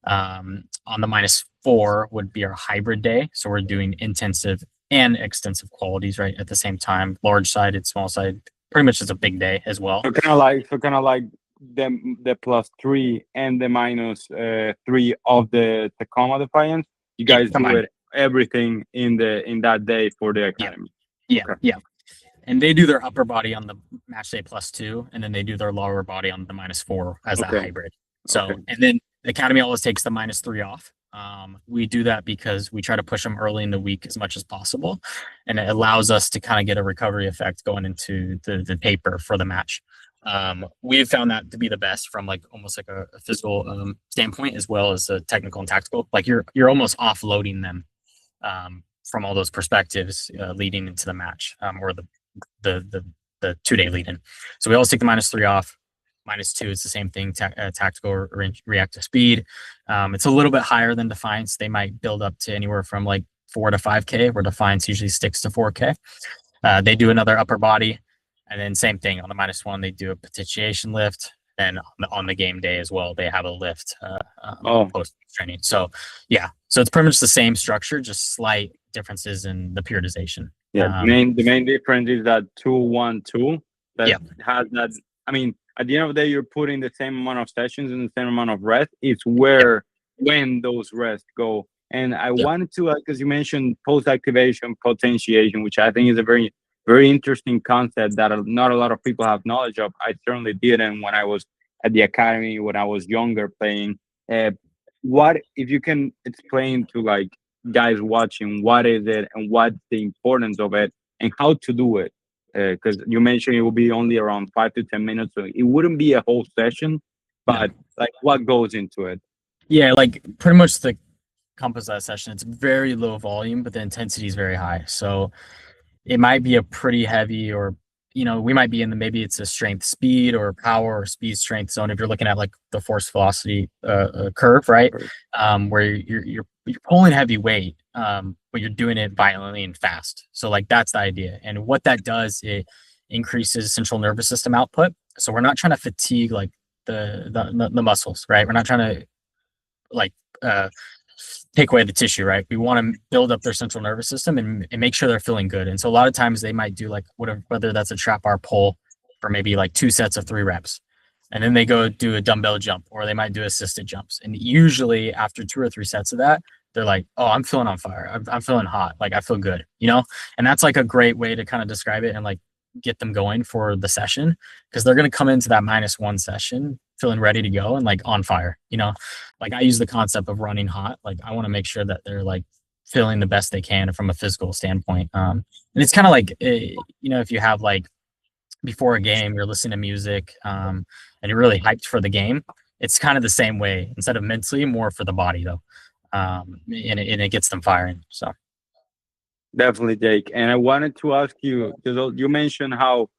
Speaker 3: On the -4 would be our hybrid day. So we're doing intensive and extensive qualities, right, at the same time. Large sided, small sided, pretty much it's a big day as well.
Speaker 4: So kind of like the +3 and the -3 of the Tacoma Defiance. You guys do it everything in that day for the academy.
Speaker 3: Yeah. And they do their upper body on the match day +2, and then they do their lower body on the -4 as a hybrid. So and then the academy always takes the -3 off. We do that because we try to push them early in the week as much as possible, and it allows us to kind of get a recovery effect going into the taper for the match. We've found that to be the best from like almost like a physical standpoint, as well as a technical and tactical. Like you're almost offloading them from all those perspectives leading into the match, or the 2-day lead in. So we always take the -3 off. -2 is the same thing, tactical or reactive speed. It's a little bit higher than Defiance. They might build up to anywhere from like 4 to 5K, where Defiance usually sticks to 4K. They do another upper body, and then same thing on the -1, they do a potentiation lift. And on the game day as well, they have a lift post training. So yeah, so it's pretty much the same structure, just slight differences in the periodization.
Speaker 4: Yeah, the main difference is that 2-1-2 that has that. I mean, at the end of the day, you're putting the same amount of sessions and the same amount of rest. It's when those rests go. And I wanted to, because you mentioned post-activation potentiation, which I think is a very, very interesting concept that not a lot of people have knowledge of. I certainly didn't when I was at the academy, when I was younger playing. What, if you can explain to like guys watching, what is it and what's the importance of it and how to do it? Because you mentioned it will be only around 5 to 10 minutes, so it wouldn't be a whole session, but like what goes into it?
Speaker 3: Yeah, like pretty much the compass of that session, it's very low volume, but the intensity is very high. So it might be a pretty heavy, or we might be in maybe it's a strength speed or power or speed strength zone if you're looking at like the force velocity curve, right? Where you're pulling heavy weight, but you're doing it violently and fast. So like that's the idea. And what that does, it increases central nervous system output. So we're not trying to fatigue like the muscles, right? We're not trying to like take away the tissue, right? We want to build up their central nervous system and make sure they're feeling good. And so a lot of times they might do like whether that's a trap bar pull for maybe like 2 sets of 3 reps. And then they go do a dumbbell jump, or they might do assisted jumps. And usually after 2 or 3 sets of that, they're like, oh, I'm feeling on fire. I'm feeling hot. Like I feel good, And that's like a great way to kind of describe it and like get them going for the session, because they're going to come into that -1 session feeling ready to go and like on fire. Like I use the concept of running hot. Like I want to make sure that they're like feeling the best they can from a physical standpoint. And it's kind of like, if you have like before a game, you're listening to music and you're really hyped for the game. It's kind of the same way, instead of mentally, more for the body though. And it gets them firing. So
Speaker 4: Definitely, Jake. And I wanted to ask you, because you mentioned how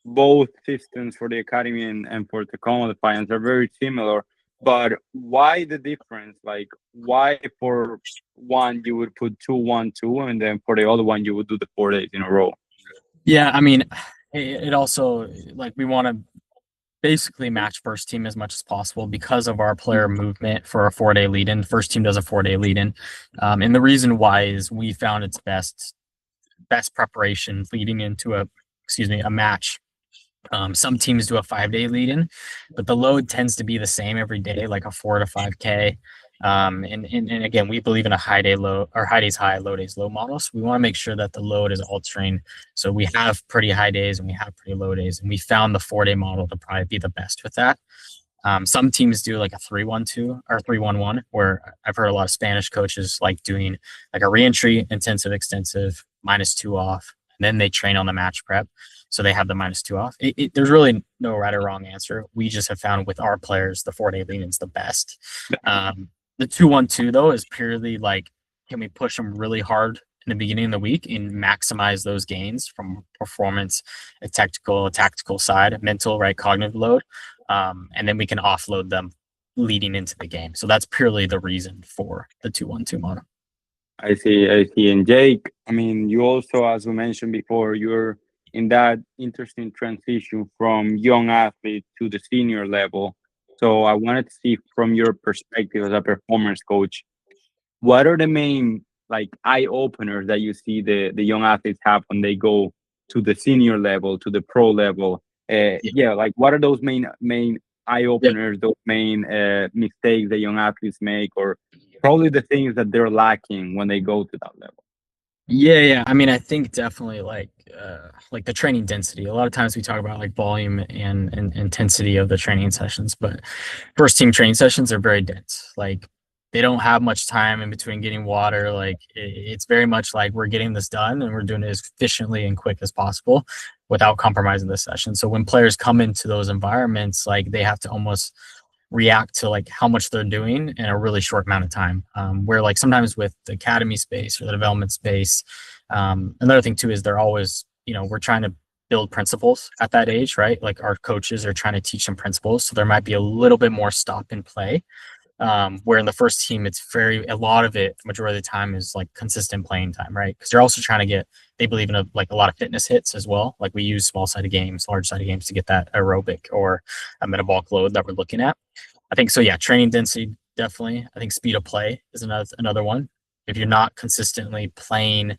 Speaker 4: both systems for the academy and for Tacoma Defiance are very similar, but why the difference? Like, why for one you would put 2-1-2, and then for the other one you would do the 4 days in a row?
Speaker 3: Yeah, I mean, it also, like, we want to basically match first team as much as possible because of our player movement for a 4-day lead-in. First team does a 4-day lead-in. And the reason why is we found it's best preparation leading into a match. Some teams do a 5-day lead-in, but the load tends to be the same every day, like a 4 to 5K. And again, we believe in a high day low, or high days high, low days low model. So we want to make sure that the load is altering. So we have pretty high days and we have pretty low days, and we found the 4-day model to probably be the best with that. Some teams do like a 3-1-2 or 3-1-1, where I've heard a lot of Spanish coaches like doing like a reentry, intensive, extensive, -2 off, and then they train on the match prep. So they have the -2 off. There's really no right or wrong answer. We just have found with our players, the 4-day lead-in's the best. The 2-1-2 though is purely like, can we push them really hard in the beginning of the week and maximize those gains from performance, a tactical side, mental, right, cognitive load, and then we can offload them leading into the game. So that's purely the reason for the 2-1-2 model.
Speaker 4: I see. And Jake, I mean, you also, as we mentioned before, you're in that interesting transition from young athlete to the senior level. So I wanted to see from your perspective as a performance coach, what are the main like eye openers that you see the young athletes have when they go to the senior level, to the pro level? Like what are those main eye openers, those main mistakes that young athletes make, or probably the things that they're lacking when they go to that level?
Speaker 3: Yeah. I mean, I think definitely like the training density. A lot of times we talk about like volume and intensity of the training sessions, but first team training sessions are very dense. Like they don't have much time in between getting water. Like it's very much like we're getting this done and we're doing it as efficiently and quick as possible without compromising the session. So when players come into those environments, like they have to almost react to like how much they're doing in a really short amount of time. Where like sometimes with the academy space or the development space, another thing too is they're always, we're trying to build principles at that age, right? Like our coaches are trying to teach them principles. So there might be a little bit more stop and play. Where in the first team, it's a lot of it, majority of the time is like consistent playing time, right? Because they're also trying to they believe in a lot of fitness hits as well. Like we use small-sided games, large-sided games to get that aerobic or a metabolic load that we're looking at. I think so. Yeah, training density, definitely. I think speed of play is another one. If you're not consistently playing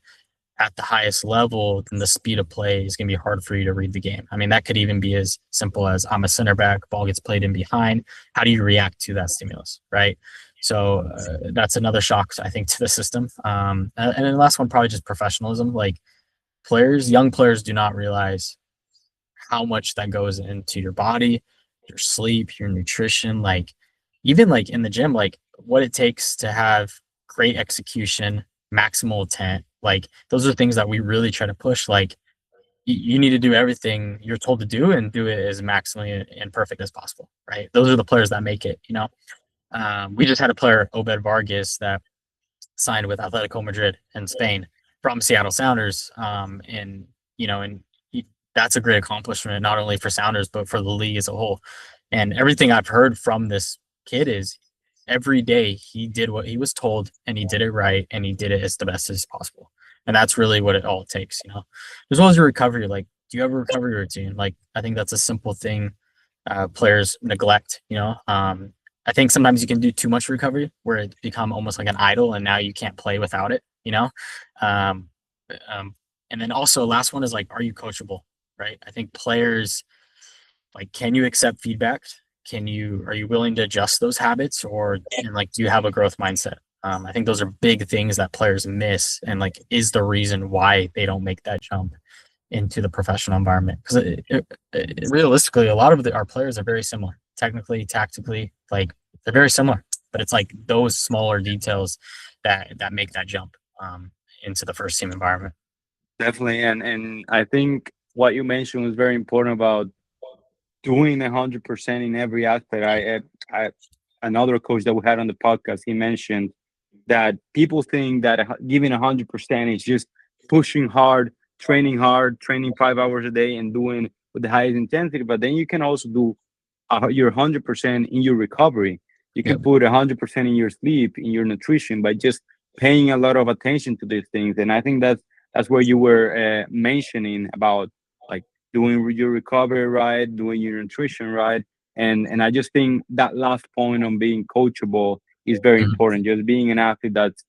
Speaker 3: at the highest level, then the speed of play is going to be hard for you to read the game. I mean, that could even be as simple as I'm a center back, ball gets played in behind. How do you react to that stimulus, right? So that's another shock, I think, to the system. And then the last one, probably just professionalism. Like young players do not realize how much that goes into your body, your sleep, your nutrition, like even like in the gym, like what it takes to have great execution, maximal intent. Like those are things that we really try to push. Like you need to do everything you're told to do and do it as maximally and perfect as possible, right? Those are the players that make it, We just had a player, Obed Vargas, that signed with Atletico Madrid in Spain from Seattle Sounders. That's a great accomplishment, not only for Sounders, but for the league as a whole. And everything I've heard from this kid is every day he did what he was told and he did it right and he did it as the best as possible. And that's really what it all takes, As well as your recovery, like, do you have a recovery routine? Like, I think that's a simple thing players neglect, I think sometimes you can do too much recovery where it become almost like an idol and now you can't play without it, And then also last one is like, are you coachable, right? I think players, like, can you accept feedback? Are you willing to adjust those habits do you have a growth mindset? I think those are big things that players miss and like is the reason why they don't make that jump into the professional environment. Because realistically, a lot of our players are very similar, technically, tactically, like they're very similar, but it's like those smaller details that make that jump. into the first team environment.
Speaker 4: Definitely, and I think what you mentioned was very important about doing 100% in every aspect. I another coach that we had on the podcast, he mentioned that people think that giving 100% is just pushing hard, training 5 hours a day, and doing with the highest intensity. But then you can also do your 100% in your recovery. You can
Speaker 3: Yep.
Speaker 4: put 100% in your sleep, in your nutrition, by just paying a lot of attention to these things. And I think that's where you were mentioning about like doing your recovery right, doing your nutrition right, and I just think that last point on being coachable is very
Speaker 3: Mhm.
Speaker 4: important. Just being an athlete that's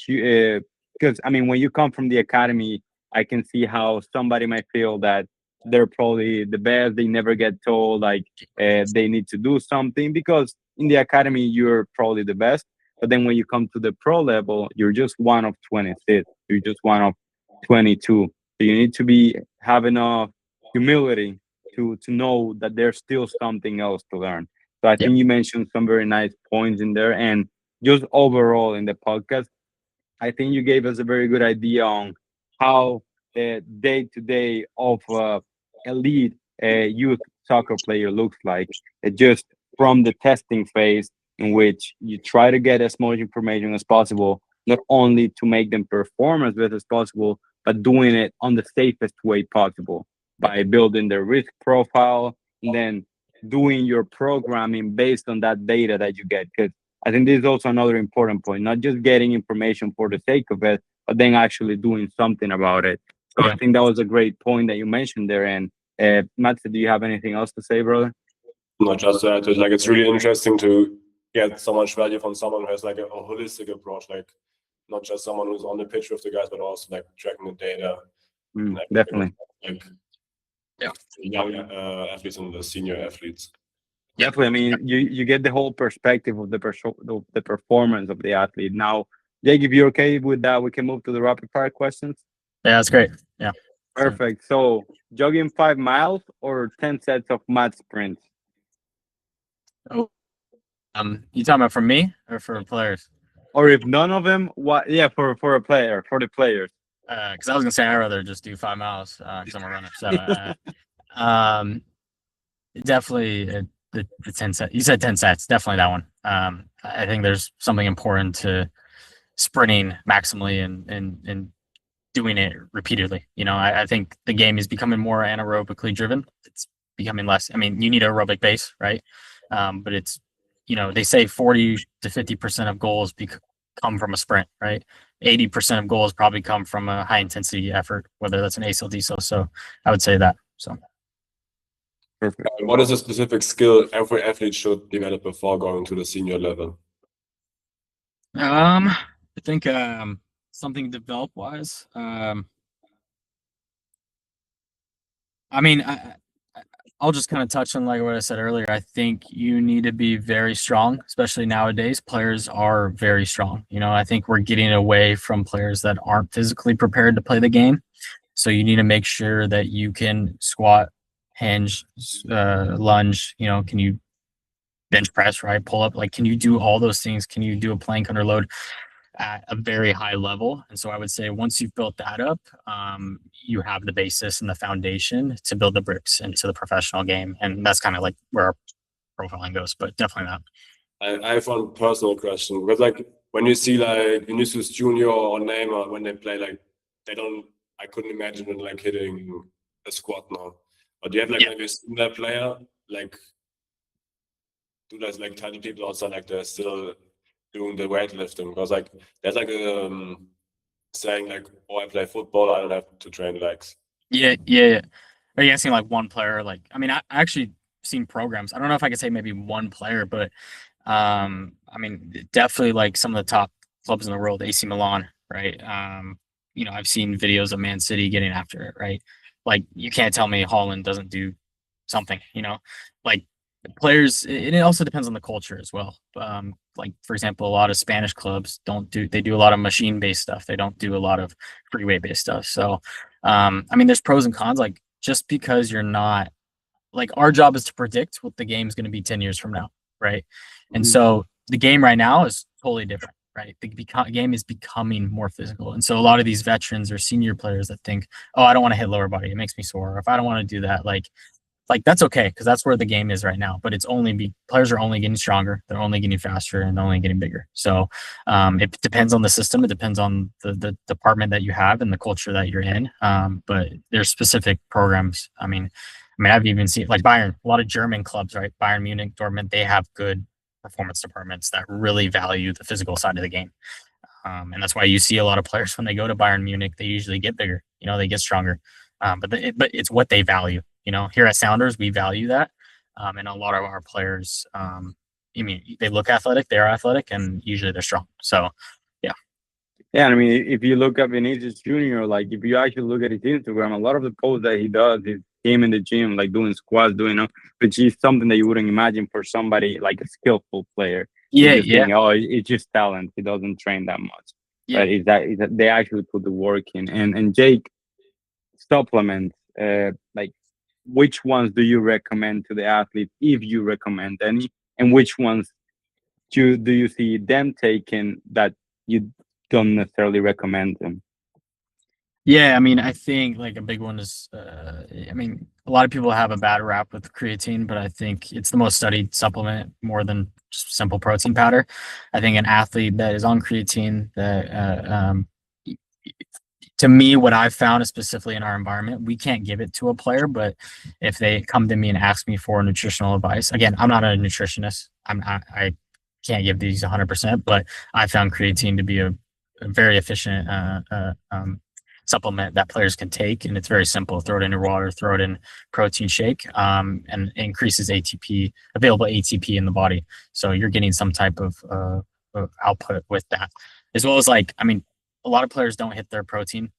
Speaker 4: because I mean, when you come from the academy, I can see how somebody might feel that they're probably the best. They never get told like they need to do something because in the academy you're probably the best. But then when you come to the pro level, you're just one of 26. You're just one of 22. So you need to have enough humility to know that there's still something else to learn. So I
Speaker 3: Yep.
Speaker 4: think you mentioned some very nice points in there, and just overall in the podcast, I think you gave us a very good idea on how the day to day of elite youth soccer player looks like. Just from the testing phase, in which you try to get as much information as possible, not only to make them perform as best as possible, but doing it on the safest way possible by building their risk profile and then doing your programming based on that data that you get. Because I think this is also another important point, not just getting information for the sake of it, but then actually doing something about it. So
Speaker 3: Yeah.
Speaker 4: I think that was a great point that you mentioned there. And Matt, do you have anything else to say, brother?
Speaker 2: Not just that, like it's really interesting to get so much value from someone who has like a holistic approach, like not just someone who's on the pitch with the guys, but also like tracking the data. and everything.
Speaker 4: Definitely.
Speaker 2: Like
Speaker 3: Yeah.
Speaker 2: young athletes and the senior athletes.
Speaker 4: Definitely. I mean, you get the whole perspective of the performance of the athlete. Now, Jake, if you're okay with that, we can move to the rapid fire questions.
Speaker 3: Yeah, that's great. Yeah.
Speaker 4: Perfect. So, jogging 5 miles or 10 sets of mat sprints?
Speaker 3: You talking about for me or for players?
Speaker 4: Or if none of them, what? Yeah, for a player, for the players.
Speaker 3: Because I was gonna say I'd rather just do 5 miles because I'm a runner. So definitely the 10 set. You said 10 sets. Definitely that one. I think there's something important to sprinting maximally and doing it repeatedly. You know, I think the game is becoming more anaerobically driven. It's becoming less. I mean, you need aerobic base, right? But it's, you know, they say 40 to 50% of goals come from a sprint, right? 80% of goals probably come from a high intensity effort, whether that's an ACE or diesel. So I would say that. So
Speaker 4: Perfect.
Speaker 2: What is a specific skill every athlete should develop before going to the senior level?
Speaker 3: I think something develop wise. I mean, I'll just kind of touch on like what I said earlier. I think you need to be very strong, especially nowadays. Players are very strong. You know, I think we're getting away from players that aren't physically prepared to play the game. So you need to make sure that you can squat, hinge, lunge. You know, can you bench press, right? Pull up. Like, can you do all those things? Can you do a plank under load at a very high level? And so I would say once you've built that up, you have the basis and the foundation to build the bricks into the professional game. And that's kind of like where our profiling goes, but definitely not.
Speaker 2: I have one personal question, because like when you see like Vinicius Junior or Neymar, when they play, like I couldn't imagine them like hitting a squat now. But do you have like maybe a similar player, like do those like tiny people also like they're still doing the weightlifting? Because like there's like a saying like, oh, I play football, I don't have to train legs.
Speaker 3: Yeah. Are you asking like one player? Like, I mean, I actually seen programs. I don't know if I could say maybe one player, but I mean, definitely like some of the top clubs in the world, AC Milan, right? You know, I've seen videos of Man City getting after it, right? Like, you can't tell me Holland doesn't do something, you know, like players, and it also depends on the culture as well. Like for example, a lot of Spanish clubs they do a lot of machine based stuff. They don't do a lot of free weight based stuff. So, I mean, there's pros and cons. Like just because you're not like our job is to predict what the game's going to be 10 years from now, right? And so the game right now is totally different, right? The game is becoming more physical. And so a lot of these veterans or senior players that think, oh, I don't want to hit lower body, it makes me sore. Or if I don't want to do that, like that's okay, because that's where the game is right now. But it's only players are only getting stronger, they're only getting faster, and only getting bigger. So it depends on the system, it depends on the department that you have and the culture that you're in. But there's specific programs. I mean, I've even seen like Bayern, a lot of German clubs, right? Bayern Munich, Dortmund, they have good performance departments that really value the physical side of the game. And that's why you see a lot of players when they go to Bayern Munich, they usually get bigger, they get stronger. But it's what they value. Here at Sounders, we value that. And a lot of our players, they look athletic, they're athletic, and usually they're strong. So, yeah.
Speaker 4: Yeah, I mean, if you look at Vinicius Jr., like if you actually look at his Instagram, a lot of the posts that he does is him in the gym, like doing squats, which is something that you wouldn't imagine for somebody like a skillful player.
Speaker 3: Yeah,
Speaker 4: Think, oh, it's just talent. He doesn't train that much.
Speaker 3: Yeah.
Speaker 4: But is that they actually put the work in. And Jake, supplements, like which ones do you recommend to the athlete, if you recommend any, and which ones do you see them taking that you don't necessarily recommend them?
Speaker 3: Yeah, I think like a big one is, a lot of people have a bad rap with creatine, but I think it's the most studied supplement, more than just simple protein powder. I think an athlete that is on creatine, that to me, what I've found is specifically in our environment, we can't give it to a player, but if they come to me and ask me for nutritional advice, again, I'm not a nutritionist. I can't give these 100%, but I found creatine to be a very efficient supplement that players can take, and it's very simple. Throw it in your water, throw it in protein shake, and it increases available ATP in the body. So you're getting some type of output with that, as well as a lot of players don't hit their protein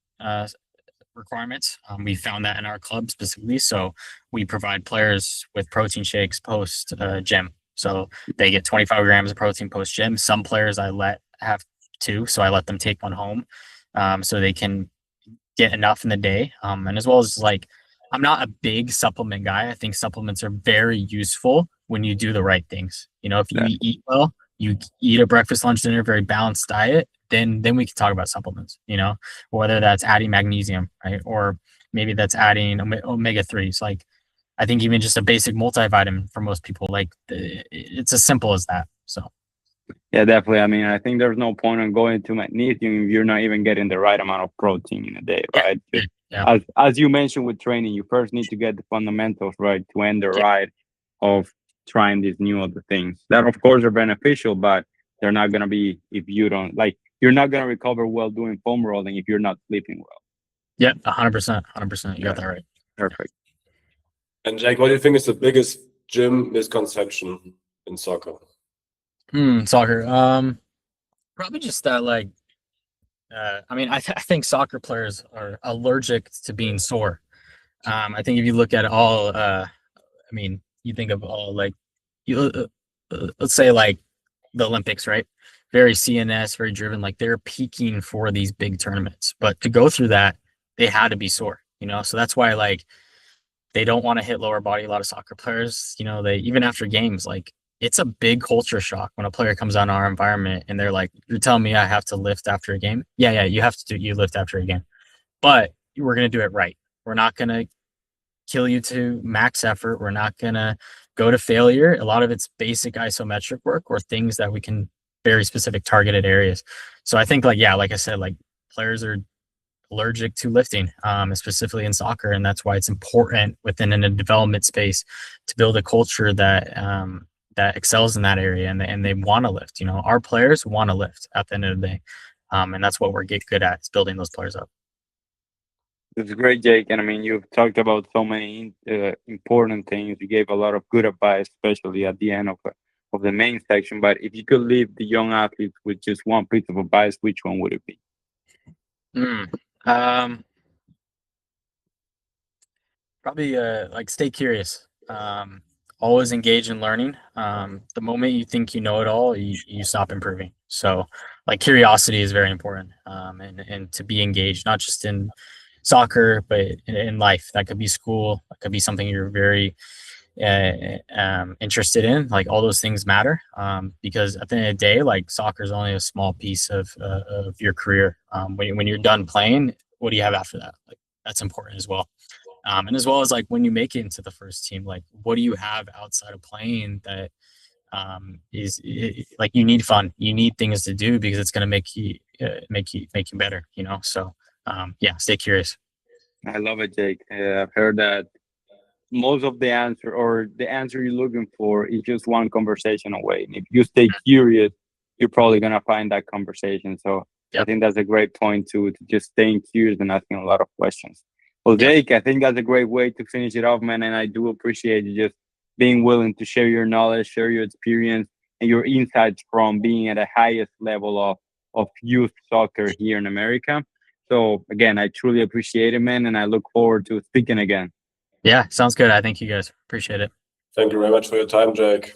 Speaker 3: requirements. We found that in our club specifically. So we provide players with protein shakes post gym. So they get 25 grams of protein post gym. Some players I let have 2, so I let them take 1 home, so they can get enough in the day. And as well as I'm not a big supplement guy. I think supplements are very useful when you do the right things. If you eat well, you eat a breakfast, lunch, dinner, very balanced diet, then we can talk about supplements, whether that's adding magnesium, right? Or maybe that's adding omega-3s. I think even just a basic multivitamin for most people, it's as simple as that. So.
Speaker 4: Yeah, definitely. I think there's no point in going to magnesium if you're not even getting the right amount of protein in a day, right?
Speaker 3: Yeah.
Speaker 4: As you mentioned with training, you first need to get the fundamentals right to end the ride of trying these new other things that, of course, are beneficial, but they're not going to be if you don't you're not going to recover well doing foam rolling if you're not sleeping well.
Speaker 3: Yeah, 100%. You got that right.
Speaker 4: Perfect.
Speaker 2: And Jake, what do you think is the biggest gym misconception in soccer?
Speaker 3: Soccer. Probably just that I think soccer players are allergic to being sore. I think if you look at all, you think of all let's say the Olympics, right? Very CNS, very driven. They're peaking for these big tournaments, but to go through that, they had to be sore. So that's why they don't want to hit lower body. A lot of soccer players, they even after games, it's a big culture shock when a player comes out in our environment and they're like, "You're telling me I have to lift after a game?" Yeah, you have to you lift after a game, but we're gonna do it right. We're not gonna kill you to max effort. We're not gonna go to failure. A lot of it's basic isometric work or things that we can very specific targeted areas. So I think like I said, players are allergic to lifting, specifically in soccer, and that's why it's important within a development space to build a culture that that excels in that area, and they want to lift. Our players want to lift at the end of the day, and that's what we're good at, is building those players up.
Speaker 4: It's great, Jake. And you've talked about so many important things. You gave a lot of good advice, especially at the end of the main section. But if you could leave the young athletes with just one piece of advice, which one would it be?
Speaker 3: Probably stay curious. Always engage in learning. The moment you think you know it all, you stop improving. So curiosity is very important, and to be engaged, not just in soccer, but in life. That could be school, that could be something you're very interested in. Like all those things matter, because at the end of the day, like soccer is only a small piece of your career. When you're done playing, what do you have after that? Like that's important as well. And as well as like when you make it into the first team, like what do you have outside of playing that like you need fun, you need things to do because it's going to make you better, you know? So yeah, stay curious.
Speaker 4: I love it, Jake. I've heard that most of the answer or the answer you're looking for is just one conversation away. And if you stay curious, you're probably going to find that conversation. So I think that's a great point to just staying curious and asking a lot of questions. Well, Jake, I think that's a great way to finish it off, man. And I do appreciate you just being willing to share your knowledge, share your experience, and your insights from being at the highest level of youth soccer here in America. So again, I truly appreciate it, man. And I look forward to speaking again.
Speaker 3: Yeah, sounds good. I thank you guys. Appreciate it.
Speaker 2: Thank you very much for your time, Jake.